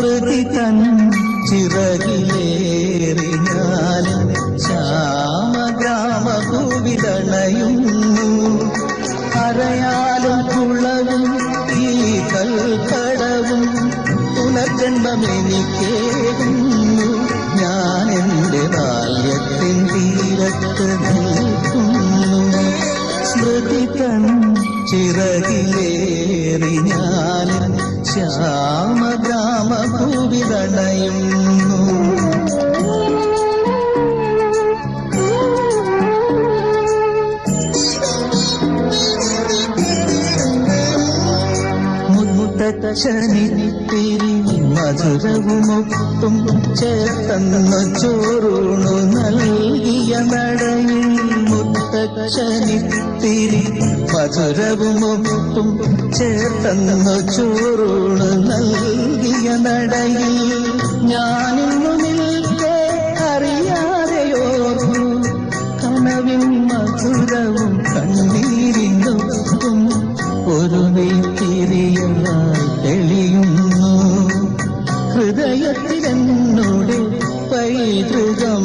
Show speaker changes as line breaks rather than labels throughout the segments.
സ്മൃതി തൻ ചിറകിലേറി ഞാൻ ശ്യാമഗ്രാമഭൂവിലണയുന്നു. അരയാലും കുളവും ഈ കൽക്കടവും പുനർജന്മമെനിക്കേകുന്നു. ഞാൻ എന്റെ ബാല്യത്തിൻ തീരത്ത് നിൽക്കുന്നു. സ്മൃതി തൻ ചിറകിലേറി ഞാൻ ശ്യാമഗ്രാമഭൂവിലണയുന്നു. മുത്തച്ഛനിത്തിരി മധുരവുമൊട്ടും ചേർത്തന്നു ചോറൂണു നൽകിയ നടയിൽ. മുത്തച്ഛനിത്തിരി മധുരവുമൊട്ടും ചേർത്തന്നു ചോറൂണു നൽകിയ നടയിൽ. ഞാനിന്നു നിൽക്കെ അറിയാതെയോർന്നു കനവിൻ മധുരവും കണ്ണീരിനൊപ്പം ഒരു നെയ്ത്തിരിയായി തെളിയുന്നു. ഹൃദയത്തിലെന്നോട് പൈതൃകം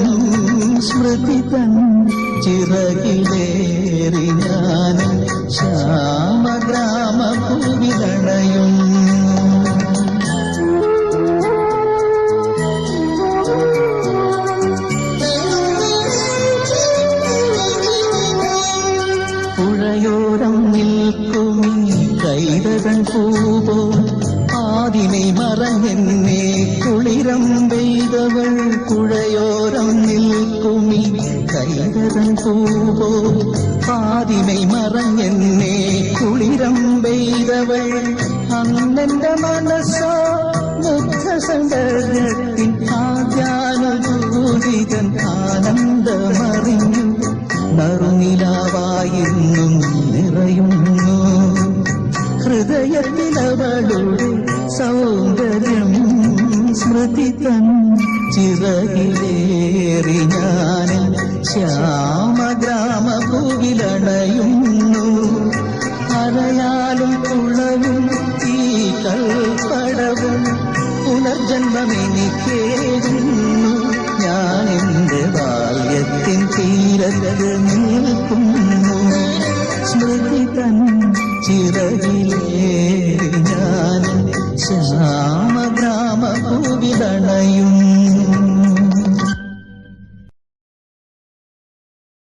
സ്മൃതി തൻ ചിറകിലേറി ഞാൻ ശ്യാമഗ്രാമഭൂവിലണയുന്നു. പുഴയോരം നിൽക്കുമീ കൈതകൻ പൂവോ ആദിനെ മറഞ്ഞെന്നെ കുളിരം പെയ്തവൾ. പുഴയോരം നിൽക്കുമീ കൈതകൻ പൂവോ ആദിനെ മറഞ്ഞെന്നെ കുളിരം പെയ്തവൾ. അന്നെന്റെ മനസ്സോ ബുദ്ധസങ്കരത്തിൻ ആദ്യാനുഭൂതികൻ ആനന്ദമറിഞ്ഞു. നറുനിലാവായെന്നും നിറയുന്നു ഹൃദയത്തിലവളുടെ സൗന്ദര്യം. സ്മൃതി തൻ ചിറകിലേറി ഞാൻ ശ്യാമഗ്രാമഭൂവിലണയുന്നു. അരയാലും കുളവും ഈ കൽപ്പടവും പുനർജന്മമെനിക്കേകുന്നു. ഞാൻ എന്റെ ബാല്യത്തിൻ തീരത്ത് നിൽക്കുന്നു. സ്മൃതി തൻ ചിറകിലേറി ഞാൻ ശ്യാമഗ്രാമഭൂവിലണയും.